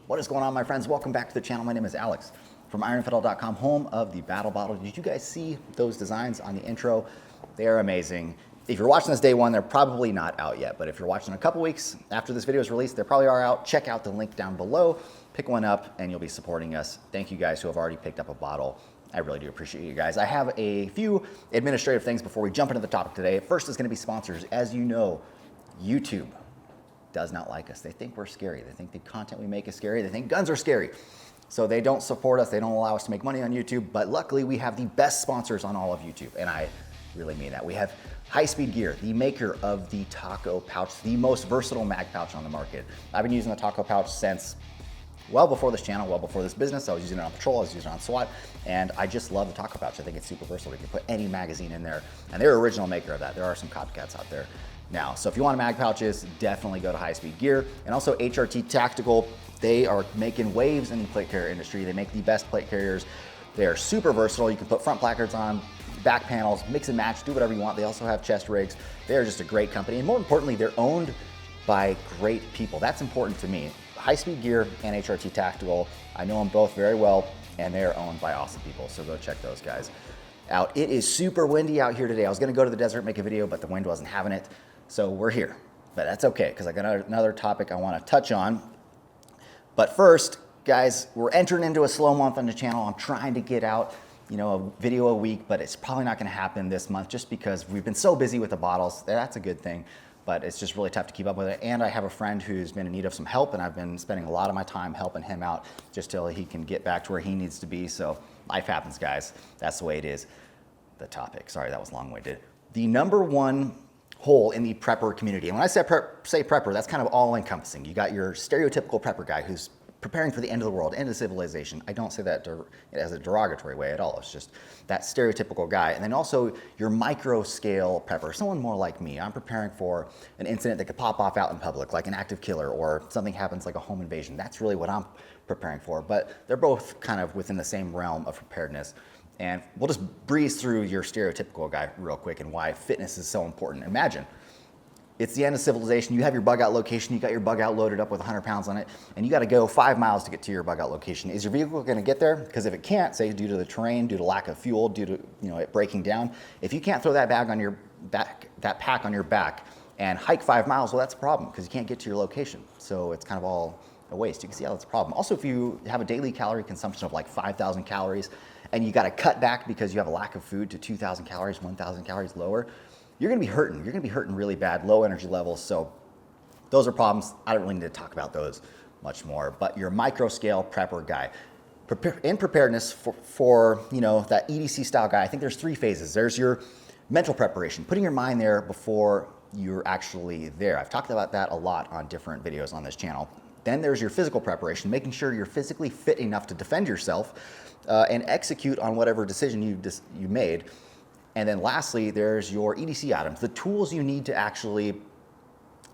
What is going on, my friends? Welcome back to the channel. My name is Alex from ironfidel.com, home of the Battle Bottle. Did you guys see those designs on the intro? They are amazing. If you're watching this day one, they're probably not out yet, but if you're watching a couple weeks after this video is released, they probably are out. Check out the link down below, pick one up, and you'll be supporting us. Thank you guys who have already picked up a bottle. I really do appreciate you guys. I have a few administrative things before we jump into the topic today. First is going to be sponsors. As you know, YouTube does not like us. They think we're scary. They think the content we make is scary. They think guns are scary. So they don't support us. They don't allow us to make money on YouTube. But luckily, we have the best sponsors on all of YouTube. And I really mean that. We have High Speed Gear, the maker of the taco pouch, the most versatile mag pouch on the market. I've been using the taco pouch since well before this channel, well before this business. I was using it on patrol, I was using it on SWAT, and I just love the taco pouch. I think it's super versatile. You can put any magazine in there, and they're original maker of that. There are some copycats out there now. So if you want mag pouches, definitely go to High Speed Gear. And also HRT Tactical, they are making waves in the plate carrier industry. They make the best plate carriers. They are super versatile. You can put front placards on, back panels, mix and match, do whatever you want. They also have chest rigs. They're just a great company. And more importantly, they're owned by great people. That's important to me. High Speed Gear and HRT Tactical, I know them both very well, and they're owned by awesome people. So go check those guys out. It is super windy out here today. I was gonna go to the desert and make a video, but the wind wasn't having it. So we're here, but that's okay, because I got another topic I wanna touch on. But first, guys, we're entering into a slow month on the channel. I'm trying to get out, a video a week, but it's probably not gonna happen this month just because we've been so busy with the bottles. That's a good thing, but it's just really tough to keep up with it. And I have a friend who's been in need of some help, and I've been spending a lot of my time helping him out just till he can get back to where he needs to be. So life happens, guys. That's the way it is. The topic, sorry, that was long-winded. The number one hole in the prepper community. And when I say prepper, that's kind of all encompassing. You got your stereotypical prepper guy who's preparing for the end of the world, end of civilization. I don't say that as a derogatory way at all. It's just that stereotypical guy. And then also your micro scale prepper, someone more like me. I'm preparing for an incident that could pop off out in public, like an active killer, or something happens like a home invasion. That's really what I'm preparing for. But they're both kind of within the same realm of preparedness. And we'll just breeze through your stereotypical guy real quick and why fitness is so important. Imagine, it's the end of civilization, you have your bug out location, you got your bug out loaded up with 100 pounds on it, and you gotta go 5 miles to get to your bug out location. Is your vehicle gonna get there? Because if it can't, say due to the terrain, due to lack of fuel, due to it breaking down, if you can't throw that bag on your back, that pack on your back, and hike 5 miles, well, that's a problem because you can't get to your location. So it's kind of all a waste. You can see how that's a problem. Also, if you have a daily calorie consumption of like 5,000 calories, and you got to cut back because you have a lack of food to 2,000 calories, 1,000 calories lower, you're going to be hurting. You're going to be hurting really bad, low energy levels. So those are problems. I don't really need to talk about those much more. But your micro scale prepper guy, in preparedness for that EDC style guy, I think there's 3 phases. There's your mental preparation, putting your mind there before you're actually there. I've talked about that a lot on different videos on this channel. Then there's your physical preparation, making sure you're physically fit enough to defend yourself and execute on whatever decision you made. And then lastly, there's your EDC items, the tools you need to actually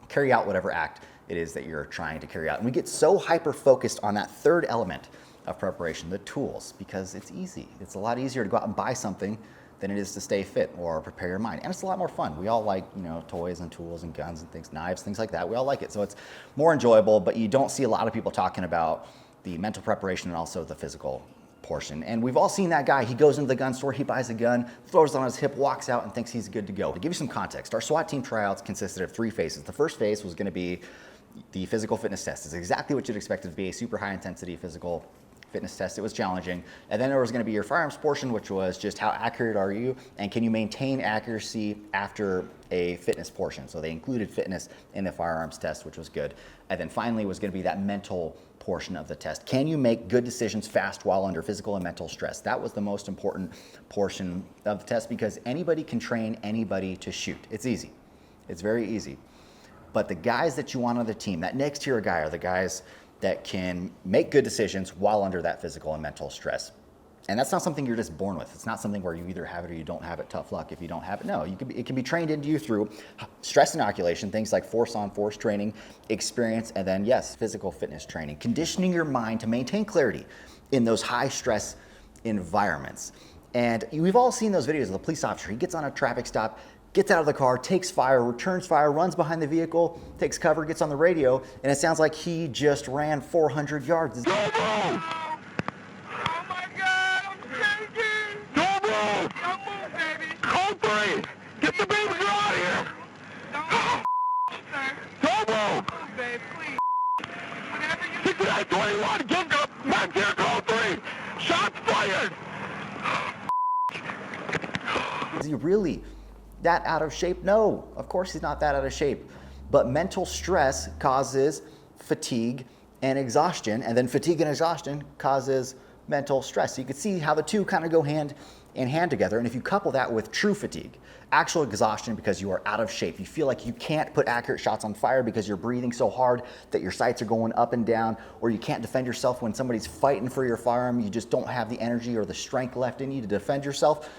carry out whatever act it is that you're trying to carry out. And we get so hyper-focused on that third element of preparation, the tools, because it's easy. It's a lot easier to go out and buy something than it is to stay fit or prepare your mind. And it's a lot more fun. We all like, toys and tools and guns and things, knives, things like that. We all like it. So it's more enjoyable, but you don't see a lot of people talking about the mental preparation and also the physical portion. And we've all seen that guy. He goes into the gun store, he buys a gun, throws it on his hip, walks out and thinks he's good to go. To give you some context, our SWAT team tryouts consisted of 3 phases. The first phase was gonna be the physical fitness test. It's exactly what you'd expect it to be, a super high intensity physical fitness test. It was challenging. And then there was going to be your firearms portion, which was just how accurate are you and can you maintain accuracy after a fitness portion. So they included fitness in the firearms test, which was good. And then finally was going to be that mental portion of the test. Can you make good decisions fast while under physical and mental stress? That was the most important portion of the test because anybody can train anybody to shoot. It's easy. It's very easy. But the guys that you want on the team, that next tier guy, are the guys that can make good decisions while under that physical and mental stress. And that's not something you're just born with. It's not something where you either have it or you don't have it, tough luck if you don't have it. No, it can be trained into you through stress inoculation, things like force-on-force training, experience, and then, yes, physical fitness training. Conditioning your mind to maintain clarity in those high-stress environments. And we've all seen those videos of the police officer. He gets on a traffic stop, gets out of the car, takes fire, returns fire, runs behind the vehicle, takes cover, gets on the radio, and it sounds like he just ran 400 yards. Go, bro! Oh my God, I'm shaking! Go, bro! Don't move, baby! Code 3! Get the baby girl out of here! Don't move, sir. Go, bro! Move, babe, please. Whatever you... 6921, give up! Back here, code 3! Shots fired! Is he really that out of shape? No, of course he's not that out of shape. But mental stress causes fatigue and exhaustion, and then fatigue and exhaustion causes mental stress. So you can see how the two kind of go hand in hand together. And if you couple that with true fatigue, actual exhaustion because you are out of shape, you feel like you can't put accurate shots on fire because you're breathing so hard that your sights are going up and down, or you can't defend yourself when somebody's fighting for your firearm, you just don't have the energy or the strength left in you to defend yourself,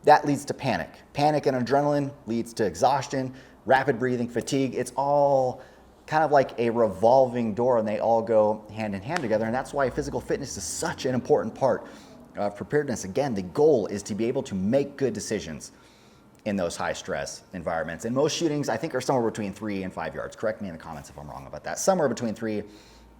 that leads to panic. Panic and adrenaline leads to exhaustion, rapid breathing, fatigue. It's all kind of like a revolving door, and they all go hand in hand together. And that's why physical fitness is such an important part of preparedness. Again, the goal is to be able to make good decisions in those high stress environments. And most shootings, I think, are somewhere between 3 and 5 yards. Correct me in the comments if I'm wrong about that. Somewhere between 3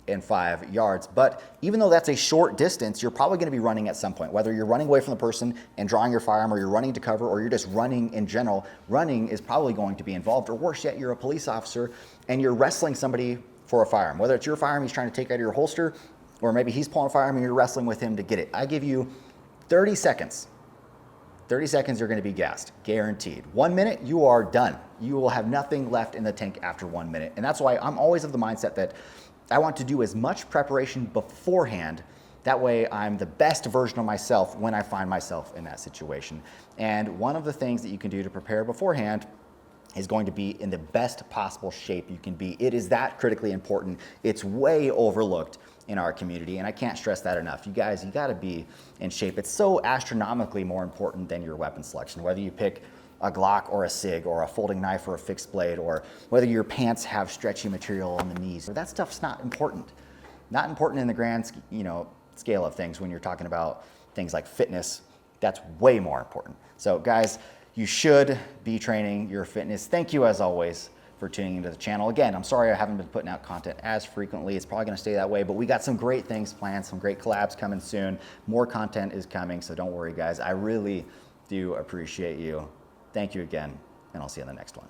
and 5 yards. But even though that's a short distance, you're probably going to be running at some point. Whether you're running away from the person and drawing your firearm, or you're running to cover, or you're just running in general, running is probably going to be involved. Or worse yet, you're a police officer and you're wrestling somebody for a firearm. Whether it's your firearm he's trying to take out of your holster, or maybe he's pulling a firearm and you're wrestling with him to get it. I give you 30 seconds. 30 seconds, you're going to be gassed, guaranteed. 1 minute, you are done. You will have nothing left in the tank after 1 minute. And that's why I'm always of the mindset that I want to do as much preparation beforehand. That way I'm the best version of myself when I find myself in that situation. And one of the things that you can do to prepare beforehand is going to be in the best possible shape you can be. It is that critically important. It's way overlooked in our community, and I can't stress that enough. You guys, you gotta be in shape. It's so astronomically more important than your weapon selection, whether you pick a Glock or a SIG or a folding knife or a fixed blade, or whether your pants have stretchy material on the knees. That stuff's not important. Not important in the grand scale of things when you're talking about things like fitness. That's way more important. So guys, you should be training your fitness. Thank you as always for tuning into the channel. Again, I'm sorry I haven't been putting out content as frequently. It's probably gonna stay that way, but we got some great things planned, some great collabs coming soon. More content is coming, so don't worry guys. I really do appreciate you. Thank you again, and I'll see you in the next one.